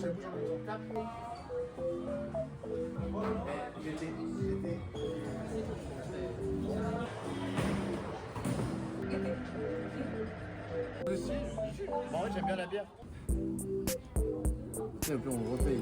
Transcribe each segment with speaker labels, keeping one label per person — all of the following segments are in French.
Speaker 1: En vrai, j'aime bien la bière.
Speaker 2: Et puis on repaye.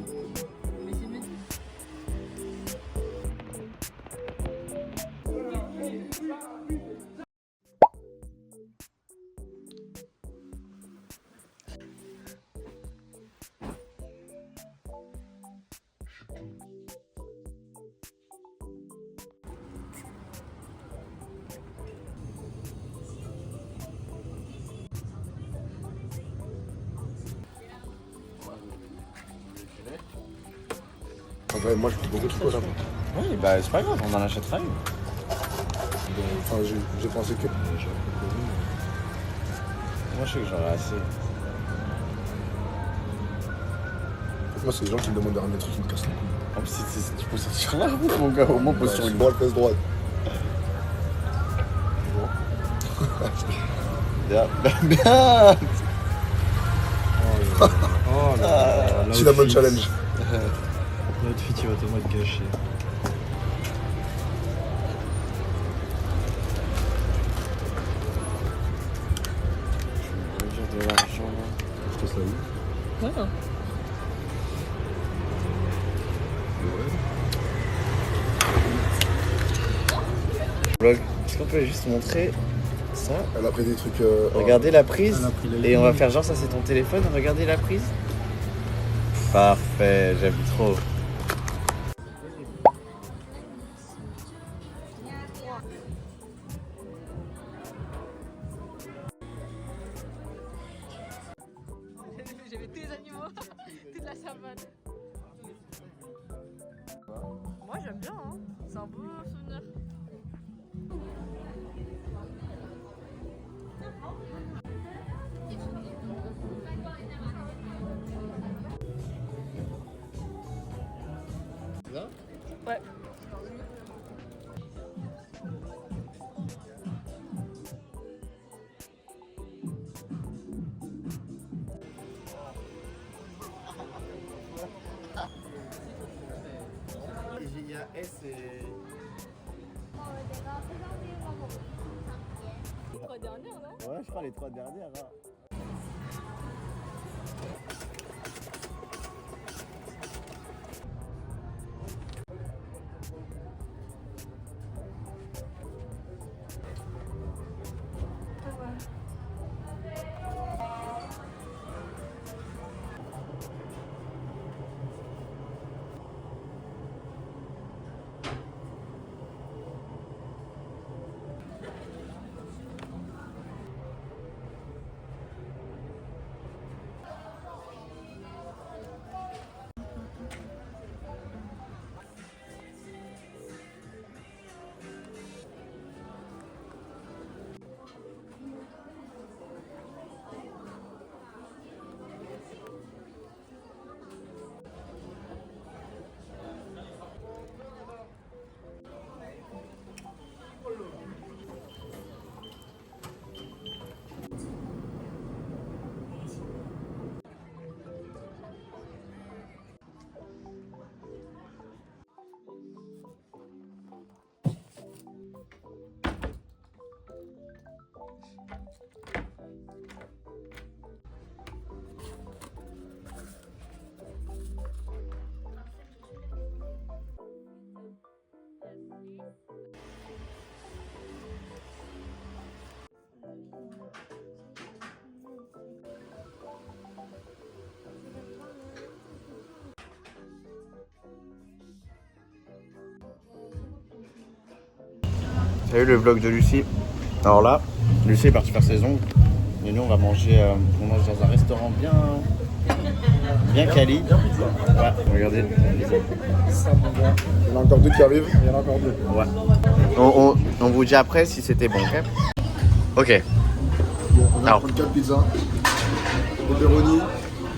Speaker 2: En vrai, moi je fais beaucoup de trucs au Japon.
Speaker 1: Oui, bah c'est pas grave, on en achètera une.
Speaker 2: Enfin, j'ai pensé que.
Speaker 1: Moi je sais que j'aurais assez.
Speaker 2: Moi, c'est les gens qui me demandent de ramener des trucs qui me cassent les couilles.
Speaker 1: En plus, tu peux sortir la route, mon gars, au moins pose sur une
Speaker 2: droite, pèse droite.
Speaker 1: Bien, bien.
Speaker 3: Oh là là.
Speaker 2: Cinnamon challenge.
Speaker 3: L'outfit il va tellement être gâché.
Speaker 1: Je vais dire de l'argent là.
Speaker 2: Je te salue.
Speaker 1: Ouais. Vlog, est-ce qu'on peut juste montrer ça?
Speaker 2: Elle a pris des trucs.
Speaker 1: Regardez la prise
Speaker 3: Elle a pris les
Speaker 1: et on va
Speaker 3: lignes.
Speaker 1: faire genre ça c'est ton téléphone, regardez la prise. Parfait, j'aime trop.
Speaker 4: J'avais tous les animaux, toute la savane. Moi j'aime bien, hein. C'est un beau souvenir. Ouais.
Speaker 1: Il y a S et...
Speaker 4: Les 3 dernières, non?
Speaker 1: Ouais, je crois les 3 dernières. Hein. Salut le vlog de Lucie. Alors là, Lucie est partie faire ses ongles. Et nous on va manger, on mange dans un restaurant bien quali. Ouais, regardez.
Speaker 2: Il y en a encore deux qui arrivent. Il y en a encore deux.
Speaker 1: Ouais. On vous dit après si c'était bon, ok? Ok.
Speaker 2: Bon, on va
Speaker 1: Alors.
Speaker 2: prendre 4 pizzas. Pepperoni.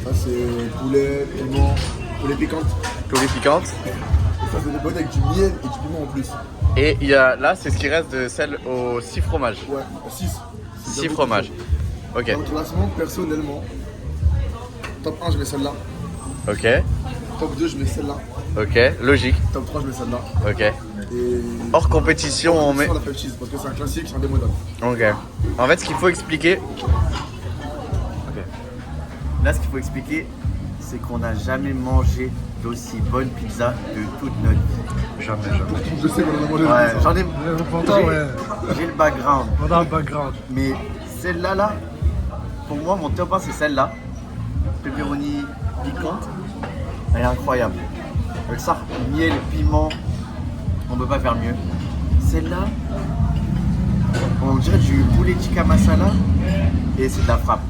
Speaker 2: Ça c'est poulet, piment, poulet piquante.
Speaker 1: Poulet piquante.
Speaker 2: Ça c'est des bonnes avec du miel et du piment en plus.
Speaker 1: Et il y a, là, c'est ce qui reste de celle aux 6 fromages.
Speaker 2: Ouais, 6.
Speaker 1: 6 fromages. Ok.
Speaker 2: Dans le classement, personnellement, top 1, je mets celle-là.
Speaker 1: Ok,
Speaker 2: Top 2, je mets celle-là.
Speaker 1: ok, logique.
Speaker 2: Top 3, je mets celle-là.
Speaker 1: Ok.
Speaker 2: Et
Speaker 1: Hors compétition, on met.
Speaker 2: sur la five cheese, parce que c'est un classique, c'est indémodable.
Speaker 1: Ok. En fait, ce qu'il faut expliquer. Ok. Là, ce qu'il faut expliquer, c'est qu'on n'a jamais mangé d'aussi bonne pizza de toute notre vie.
Speaker 3: Jamais.
Speaker 2: Je sais qu'on en a mangé.
Speaker 1: Ouais, j'en ai.
Speaker 3: Pourtant, ouais.
Speaker 1: J'ai le background.
Speaker 3: On a un background.
Speaker 1: Mais celle-là, là, pour moi, mon top 1, c'est celle-là. Pepperoni piquante. Elle est incroyable. Avec ça, miel, piment, on peut pas faire mieux. Celle-là, on dirait du poulet tikka masala et c'est de la frappe.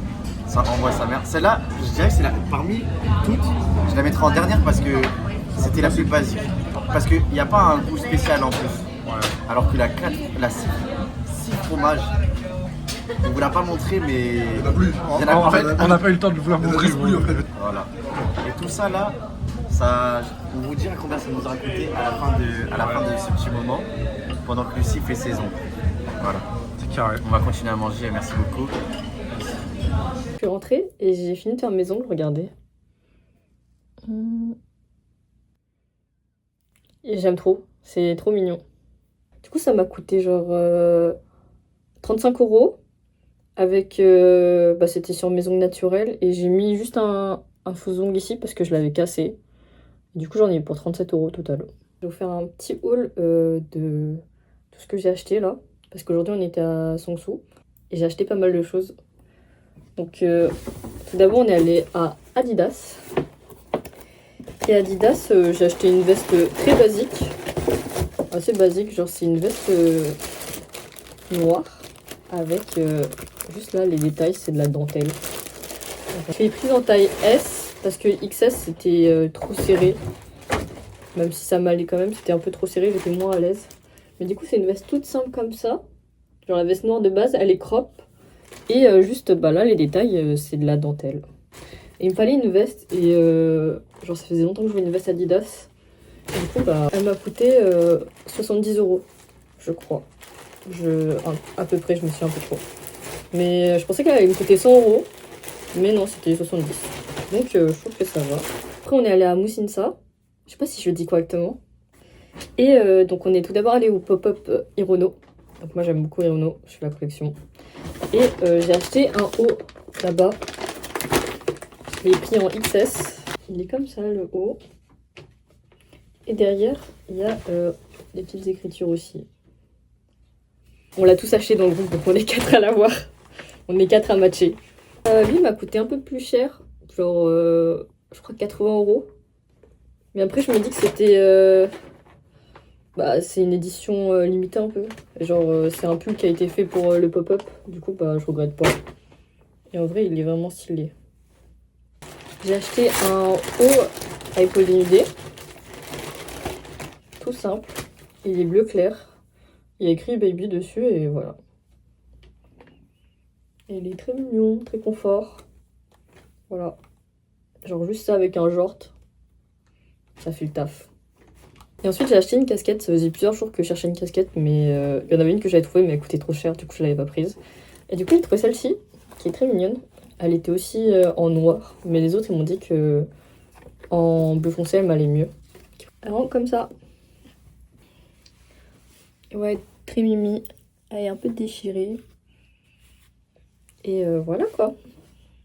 Speaker 1: Ça envoie sa mère. Celle-là, je dirais que c'est parmi toutes, je la mettrai en dernière parce que c'était la plus basique. Parce qu'il n'y a pas un goût spécial en plus. Alors que la 6 fromages, on ne vous l'a pas montré, mais
Speaker 2: Il n'y en a plus.
Speaker 1: il y en a- en fait,
Speaker 3: On n'a pas eu le temps de vous la
Speaker 2: Il y en a
Speaker 3: montrer.
Speaker 2: plus, en fait.
Speaker 1: voilà. Et tout ça là, ça, on vous dira combien ça nous a coûté à la fin de ce petit moment, pendant que Lucie fait saison. Voilà.
Speaker 3: C'est carré.
Speaker 1: On va continuer à manger, merci beaucoup.
Speaker 5: Je suis rentrée et j'ai fini de faire mes ongles, regardez. Et j'aime trop, c'est trop mignon. Du coup, ça m'a coûté genre 35 € avec. C'était sur mes ongles naturels et j'ai mis juste un faux ongle ici parce que je l'avais cassé. Du coup, j'en ai eu pour 37 € total. Je vais vous faire un petit haul de tout ce que j'ai acheté là. Parce qu'aujourd'hui, on était à Songsu et j'ai acheté pas mal de choses. Donc, tout d'abord, on est allé à Adidas. Et Adidas, j'ai acheté une veste très basique. Assez basique, genre c'est une veste noire. Avec juste là, les détails, c'est de la dentelle. Je l'ai prise en taille S parce que XS c'était trop serré. Même si ça m'allait quand même, c'était un peu trop serré, j'étais moins à l'aise. Mais du coup, c'est une veste toute simple comme ça. Genre la veste noire de base, elle est crop. Et juste là, les détails, c'est de la dentelle. Et il me fallait une veste. Et genre, ça faisait longtemps que je voulais une veste Adidas. Et du coup, elle m'a coûté 70 €, je crois. À peu près, je me suis un peu trop. Mais je pensais qu'elle allait me coûter 100 €. Mais non, c'était 70. Donc, je trouve que ça va. Après, on est allé à Musinsa. Je sais pas si je le dis correctement. Et donc, on est tout d'abord allé au pop-up Hirono. Donc, moi, j'aime beaucoup Hirono. Je fais la collection. Et j'ai acheté un haut là-bas. Je l'ai pris en XS. Il est comme ça, le haut. Et derrière, il y a des petites écritures aussi. On l'a tous acheté dans le groupe, donc on est 4 à l'avoir. On est 4 à matcher. Lui, il m'a coûté un peu plus cher. Genre, je crois 80 €. Mais après, je me dis que c'était... c'est une édition limitée un peu. Genre, c'est un pull qui a été fait pour le pop-up. Du coup, je regrette pas. Et en vrai, il est vraiment stylé. J'ai acheté un haut à épaules dénudées. Tout simple. Il est bleu clair. Il y a écrit baby dessus et voilà. Et il est très mignon, très confort. Voilà. Genre juste ça avec un jort. Ça fait le taf. Et ensuite j'ai acheté une casquette. Ça faisait plusieurs jours que je cherchais une casquette, mais il y en avait une que j'avais trouvée mais elle coûtait trop cher, du coup je l'avais pas prise. Et du coup j'ai trouvé celle-ci, qui est très mignonne. Elle était aussi en noir, mais les autres ils m'ont dit que en bleu foncé elle m'allait mieux. Elle rentre comme ça. Ouais, très mimi. Elle est un peu déchirée. Et voilà quoi.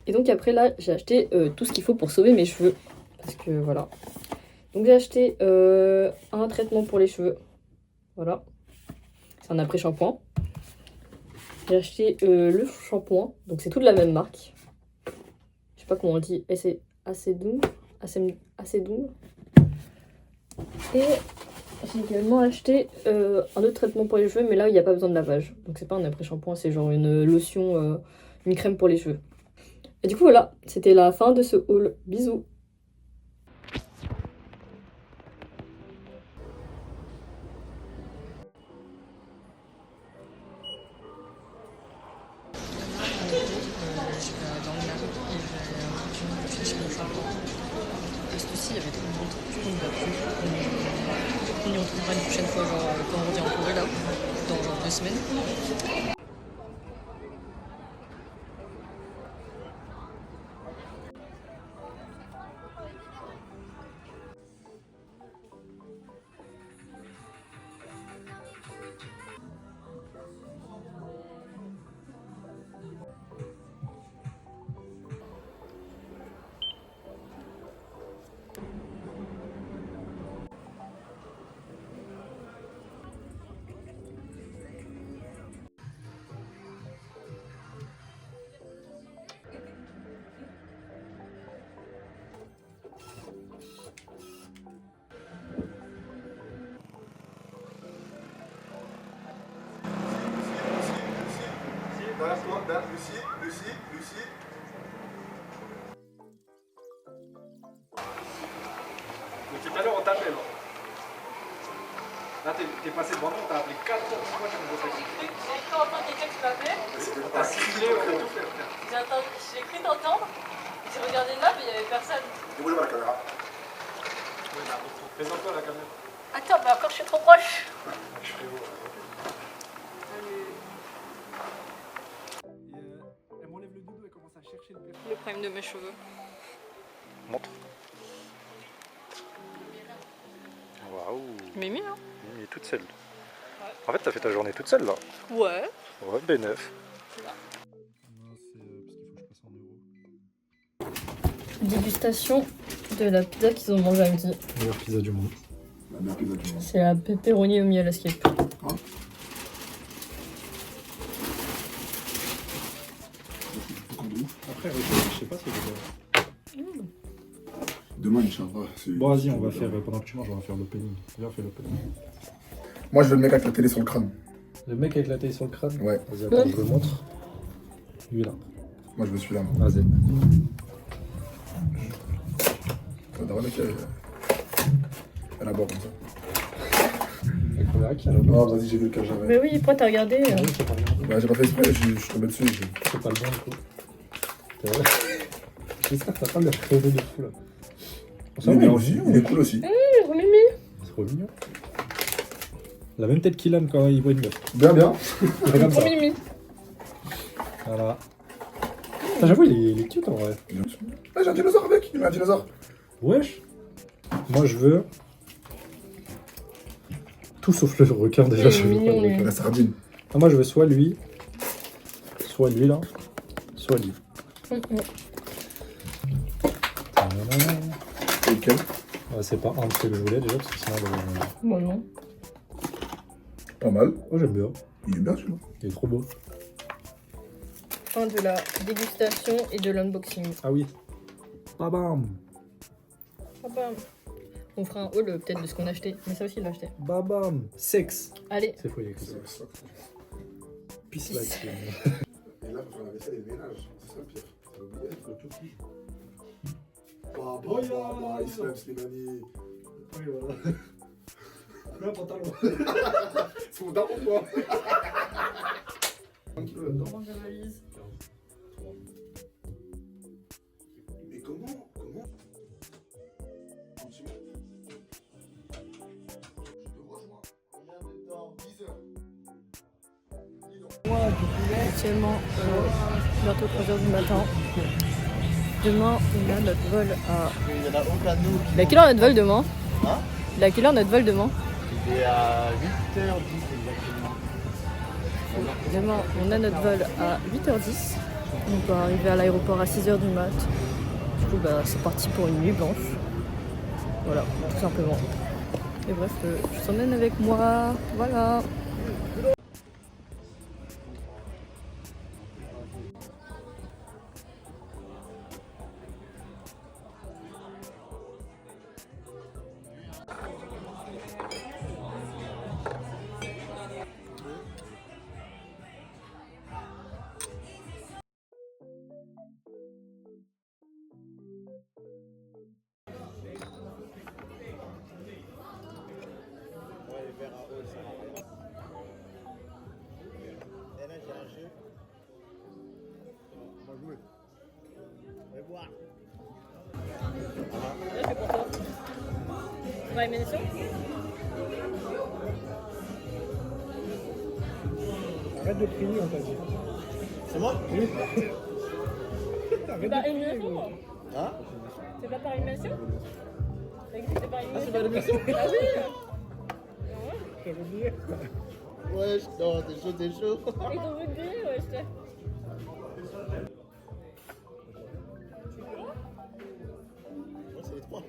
Speaker 5: Et donc après là, j'ai acheté tout ce qu'il faut pour sauver mes cheveux. Parce que voilà. Donc j'ai acheté un traitement pour les cheveux. Voilà. C'est un après-shampoing. J'ai acheté le shampoing. Donc c'est tout de la même marque. Je sais pas comment on dit. Et c'est assez doux. Assez doux. Et j'ai également acheté un autre traitement pour les cheveux. Mais là, il n'y a pas besoin de lavage. Donc c'est pas un après-shampoing. C'est genre une lotion, une crème pour les cheveux. Et du coup voilà. C'était la fin de ce haul. Bisous. Il y avait trop de monde, du coup on ne va plus. On y retrouvera une prochaine fois, genre quand on revient en Corée là, dans 2 semaines.
Speaker 2: Lucie.
Speaker 3: Tout à l'heure, on t'appelle. Là, t'es passé devant nous, on t'a appelé 4 fois, 5 fois, tu me reposes.
Speaker 4: J'ai cru entendre quelqu'un qui m'appelait.
Speaker 3: On t'a ciblé, on a tout fait, frère.
Speaker 4: J'ai cru t'entendre. J'ai regardé là, mais il n'y avait personne.
Speaker 2: Débrouille-moi la caméra.
Speaker 3: Présente-toi à la caméra.
Speaker 4: Attends, mais encore je suis trop proche.
Speaker 3: Je fais haut. Elle m'enlève le doudou et commence à chercher le père.
Speaker 5: Le problème de mes cheveux.
Speaker 6: Montre. Waouh.
Speaker 5: Mimi, hein?
Speaker 6: Mimi est toute seule. En fait, t'as fait ta journée toute seule là.
Speaker 5: Ouais.
Speaker 6: Ouais, B9.
Speaker 3: Non, c'est parce qu'il faut que je passe en euros.
Speaker 5: Dégustation de la pizza qu'ils ont mangée à midi.
Speaker 3: Meilleure pizza du monde.
Speaker 2: La meilleure pizza du monde.
Speaker 5: C'est la pepperoni au miel escape.
Speaker 3: Après, je sais pas si je vais.
Speaker 2: Demain, Inch'Allah.
Speaker 3: Bon, vas-y, on va faire, pendant que tu manges, on va faire l'opening. Viens, on fait l'opening.
Speaker 2: Moi, je veux le mec avec la télé sur le crâne.
Speaker 3: Le mec avec la télé sur le crâne.
Speaker 2: Ouais.
Speaker 3: Vas-y, attends, je le montre. Lui là.
Speaker 2: Moi, je veux celui-là.
Speaker 3: Vas-y.
Speaker 2: Ça doit mec, elle a boire comme ça.
Speaker 3: Le premier qui a la
Speaker 2: Non, vas-y, j'ai vu le cas, j'avais.
Speaker 5: Mais oui, pourquoi t'as regardé
Speaker 2: Bah, j'ai pas fait exprès, je suis tombé dessus.
Speaker 3: C'est pas le bon du coup. C'est vrai. J'espère que t'as pas le crevé de fou là.
Speaker 2: Il est bien aussi, il est cool aussi.
Speaker 5: Mimi.
Speaker 3: C'est trop mignon. La même tête qu'il a quand il voit une meuf.
Speaker 2: Bien, bien.
Speaker 3: Il fait comme ça.
Speaker 5: Pour Mimi.
Speaker 3: Voilà. Putain, j'avoue, il est cute en vrai.
Speaker 2: Ah, j'ai un dinosaure avec, il met un dinosaure.
Speaker 3: Wesh. Moi je veux. Tout sauf le requin déjà.
Speaker 5: Il est
Speaker 3: Je veux pas
Speaker 5: mignon,
Speaker 3: le
Speaker 5: lui.
Speaker 3: requin.
Speaker 2: La sardine.
Speaker 3: Ah, moi je veux soit lui là, soit lui.
Speaker 2: C'est lequel?
Speaker 3: C'est pas un de ceux que je voulais déjà parce que sinon.
Speaker 5: Bon, non.
Speaker 2: Pas mal.
Speaker 3: Oh, j'aime bien.
Speaker 2: Il est bien celui-là.
Speaker 3: Il est trop beau.
Speaker 5: Fin de la dégustation et de l'unboxing.
Speaker 3: Ah oui. Babam.
Speaker 5: Ah bah. On fera un haul peut-être de ce qu'on a acheté. Mais ça aussi, il l'a acheté.
Speaker 3: Babam. Sexe.
Speaker 5: Allez.
Speaker 3: C'est faux, il y a écrit ça. Peace like.
Speaker 2: Et là, faut faire la vaisselle et le ménage. C'est ça le pire. Ça va oublier, faut tout cuire. Bah, Islam Slimani.
Speaker 3: Oui, voilà. Le pantalon.
Speaker 2: C'est mon daron, toi.
Speaker 5: Comment je valise?
Speaker 2: Mais comment Continue. Je te rejoins. Combien de temps 10 heures.
Speaker 5: Actuellement, bientôt 3h du matin. Demain, on a notre vol à.
Speaker 1: Il n'y en a aucun de nous.
Speaker 5: Il a quelle heure notre vol demain?
Speaker 1: Hein?
Speaker 5: Il a quelle heure notre vol demain?
Speaker 1: Il est à 8h10 exactement.
Speaker 5: Demain, on a notre vol à 8h10. On va arriver à l'aéroport à 6h du mat. Du coup, bah, c'est parti pour une nuit blanche. Voilà, tout simplement. Et bref, je t'emmène avec moi. Voilà. C'est pour toi. Tu vas aimer les sons?
Speaker 3: Arrête de prier, on t'a dit.
Speaker 1: C'est moi?
Speaker 5: C'est par élimination?
Speaker 1: Hein?
Speaker 5: C'est pas par élimination? C'est par élimination?
Speaker 1: C'est pas l'émission?
Speaker 5: Ah oui!
Speaker 3: J'avais oublié.
Speaker 1: Ouais, non, t'es chaud, t'es chaud.
Speaker 5: Ils t'ont vu de ouais, je t'ai.
Speaker 1: Moi, c'est les trois.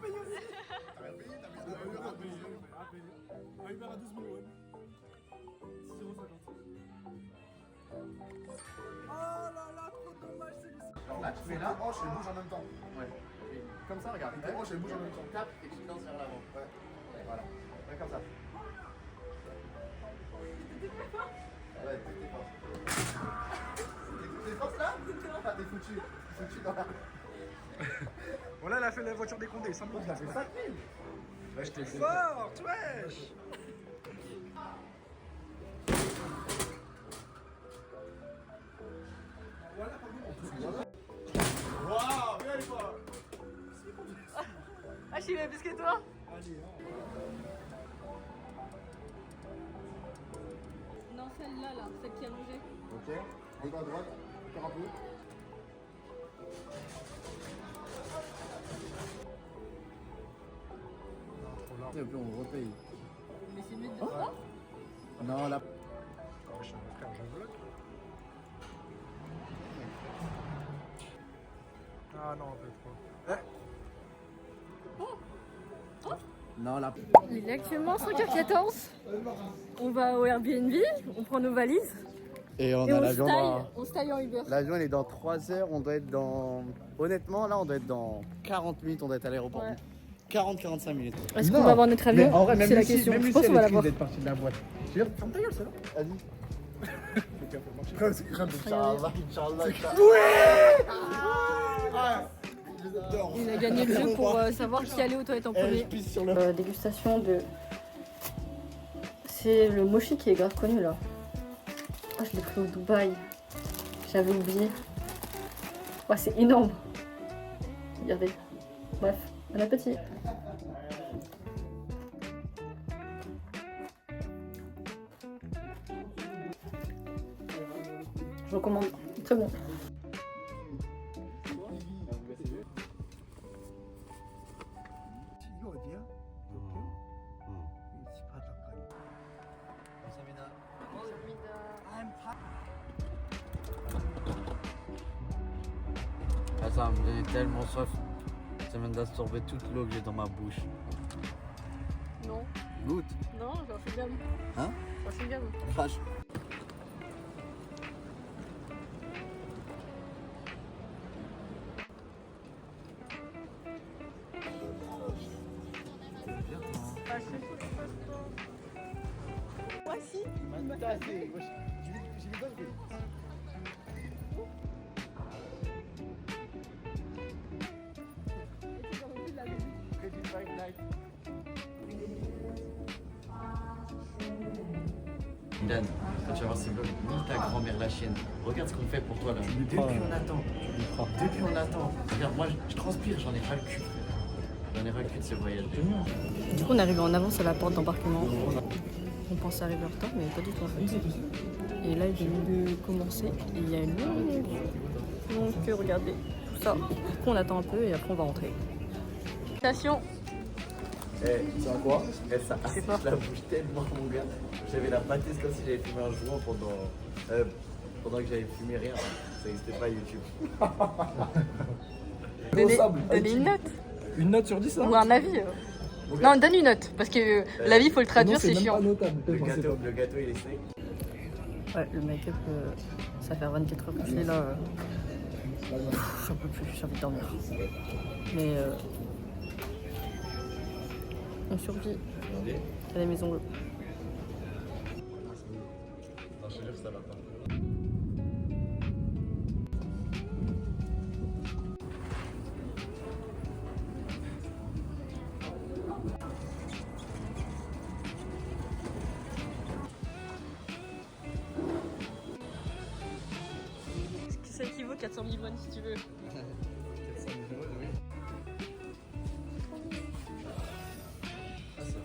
Speaker 2: payé aussi. T'as rien payé, t'as mis 2 € à payer.
Speaker 3: Uber à 12 000 won. 6,50 €. Oh là là, trop dommage, c'est
Speaker 1: Là, tu fais là.
Speaker 2: Tes hanches, elles bougent en même temps.
Speaker 1: Ouais. Comme ça, regarde.
Speaker 2: Tes hanches, elles bougent en même
Speaker 1: Tu
Speaker 2: temps.
Speaker 1: tapes et tu danses vers l'avant.
Speaker 2: Ouais.
Speaker 1: Voilà. Ouais, comme ça. Ouais, t'es fort. T'es force là? Ah, t'es foutu. T'es foutu dans la.
Speaker 6: Voilà, elle a fait la voiture des Condés, 5 minutes.
Speaker 1: T'as fait 5 000.
Speaker 6: Ouais, j'étais forte, wesh.
Speaker 2: Waouh, viens les gars.
Speaker 4: Ah, je suis plus que toi.
Speaker 5: Non, celle-là, là, celle qui a mangé.
Speaker 2: Ok. On va à droite. Encore un peu.
Speaker 1: Et puis on repaye.
Speaker 5: Mais c'est mieux de ça.
Speaker 1: Non, là.
Speaker 6: Frère, je bloque. Ah non, un peu trop.
Speaker 1: Non, là.
Speaker 5: Il est actuellement 5h14. On va au Airbnb, on prend nos valises
Speaker 1: Et on
Speaker 5: et
Speaker 1: a
Speaker 5: on
Speaker 1: l'avion
Speaker 5: se taille,
Speaker 1: dans.
Speaker 5: on se taille en Uber.
Speaker 1: L'avion il est dans 3 heures, on doit être dans. Honnêtement, là on doit être dans 40 minutes, on doit être à l'aéroport.
Speaker 5: Ouais.
Speaker 1: 40-45 minutes.
Speaker 5: Est-ce qu'on va avoir notre avion?
Speaker 1: Mais en vrai, même
Speaker 5: C'est la
Speaker 1: Lucie,
Speaker 5: question.
Speaker 1: même
Speaker 5: Je
Speaker 1: Lucie,
Speaker 5: pense qu'on
Speaker 1: elle
Speaker 5: va
Speaker 1: est triste
Speaker 5: l'avoir.
Speaker 1: d'être partie de la boîte. Tu veux ferme ta gueule, ça va? Vas-y.
Speaker 2: Comme c'est grave.
Speaker 1: Inch'Allah, Inch'Allah.
Speaker 5: Il a gagné le jeu pour savoir qui allait aux toilettes en
Speaker 1: Je
Speaker 5: premier.
Speaker 1: pisse sur le.
Speaker 5: Dégustation de. C'est le mochi qui est grave connu là. Ah, je l'ai pris au Dubaï. J'avais oublié. Ouais, c'est énorme. Regardez. Bref, bon appétit. Je recommande. Très bon.
Speaker 7: Ah, ça me donnait tellement soif. Ça vient d'absorber toute l'eau que j'ai dans ma bouche.
Speaker 5: Non,
Speaker 7: Goûte.
Speaker 5: non, j'en suis gamme.
Speaker 7: Hein?
Speaker 5: J'en suis gamme.
Speaker 7: Crache.
Speaker 5: Voici.
Speaker 7: Dan, quand tu vas voir ces vlogs, ni ta grand-mère la chienne. Regarde ce qu'on fait pour toi là. Depuis on attend. Depuis on attend. Regarde, moi je transpire, j'en ai ras le cul. J'en ai ras le cul de ce voyage.
Speaker 5: Du coup, on est arrivé en avance à la porte d'embarquement. On pensait arriver en retard, mais pas du tout en fait. Et là, il vient de commencer. Et il y a une longue. Donc, regardez, tout ça. Du coup, on attend un peu et après, on va rentrer. Station.
Speaker 7: Eh, tu sais quoi? Eh, ça assèche la bouche tellement, mon gars. J'avais la pâtisse comme si j'avais fumé un joint pendant que j'avais fumé rien. Ça n'existait pas YouTube.
Speaker 5: Donnez une note.
Speaker 3: Une note sur 10 là?
Speaker 5: Ou un avis. Non, donne une note. Parce que l'avis, il faut le traduire, c'est chiant.
Speaker 3: notable.
Speaker 7: Le gâteau il est sec.
Speaker 5: Ouais, le make-up, ça fait 24 heures que je suis là. J'en peux plus, j'ai envie de dormir. Mais on survit à la maison.
Speaker 7: Non, je te jure, ça va pas.
Speaker 5: Ça équivaut 400 000 won si tu veux.
Speaker 7: 400 000 euros, oui. Ah, ça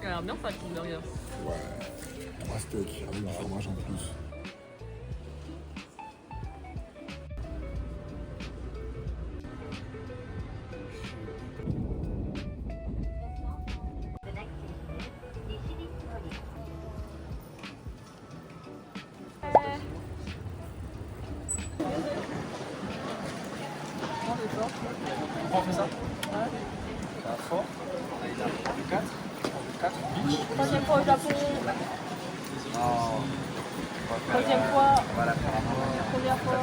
Speaker 5: Elle a l'air bien faite, ton burger.
Speaker 2: Un steak avec du fromage en plus.
Speaker 5: Troisième fois au Japon. Troisième fois. Première fois.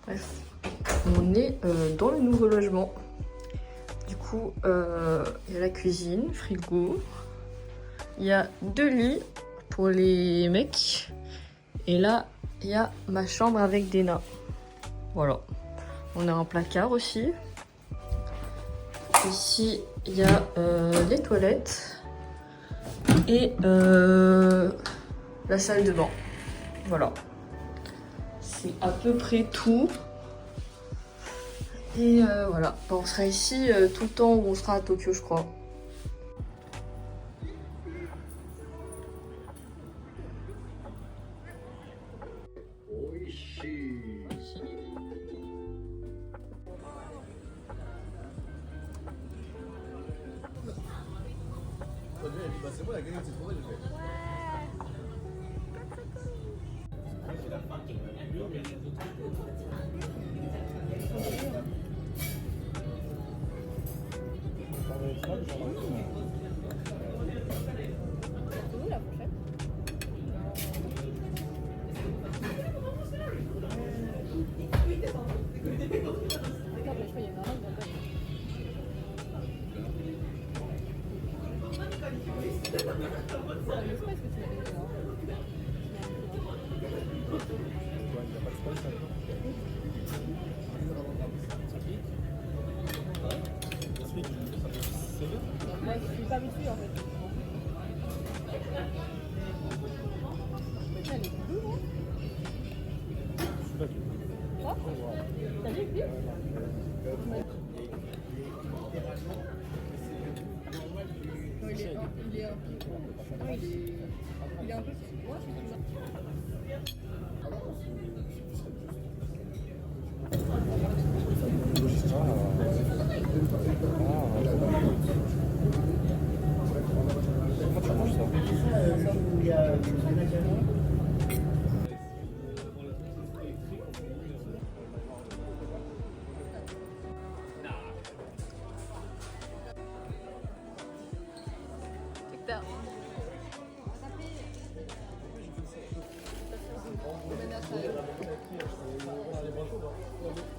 Speaker 5: Bref, on est dans le nouveau logement. Du coup, il y a la cuisine, frigo. Il y a 2 lits pour les mecs. Et là, il y a ma chambre avec des nains. Voilà. On a un placard aussi. Ici, il y a les toilettes. Et la salle de bain. Voilà. C'est à peu près tout. Et voilà. Bon, on sera ici tout le temps où on sera à Tokyo, je crois.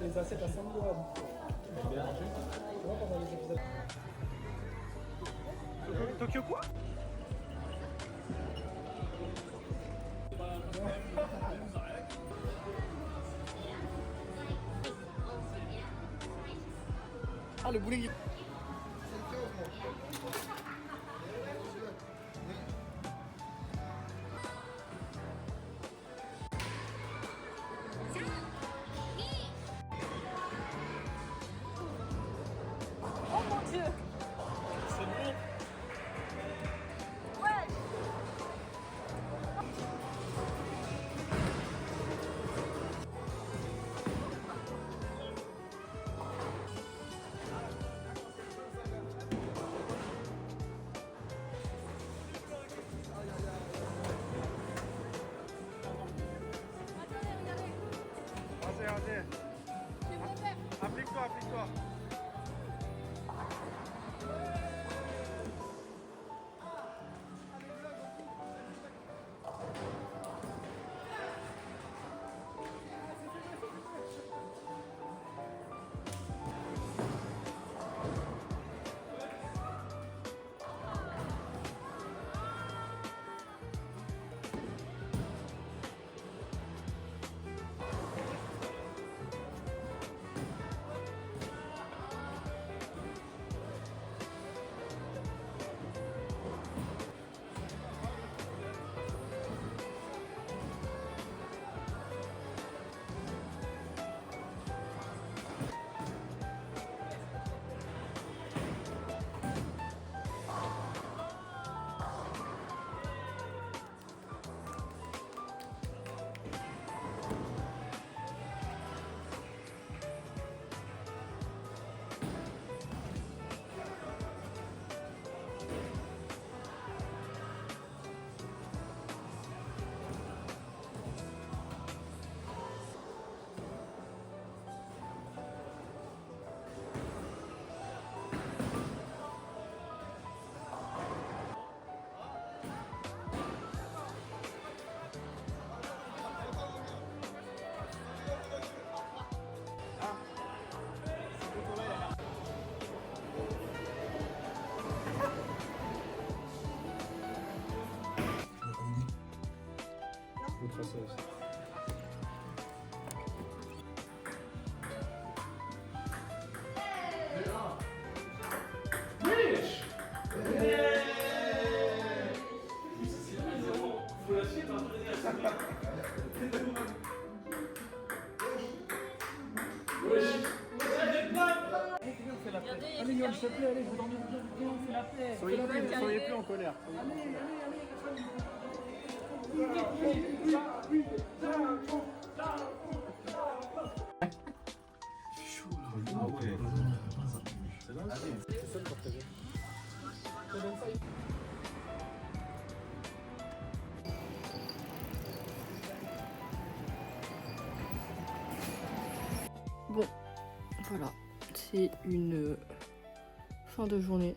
Speaker 3: Les assiettes à 5 dollars.
Speaker 6: Tokyo quoi? Ah, le bowling. Applique-toi, applique-toi.
Speaker 3: mettra ça aussi.
Speaker 6: Allez, Yoann, s'il te plaît, allez, vous dormez bien, on fait la paix. Soyez plus en colère.
Speaker 5: Bon, voilà, c'est une fin de journée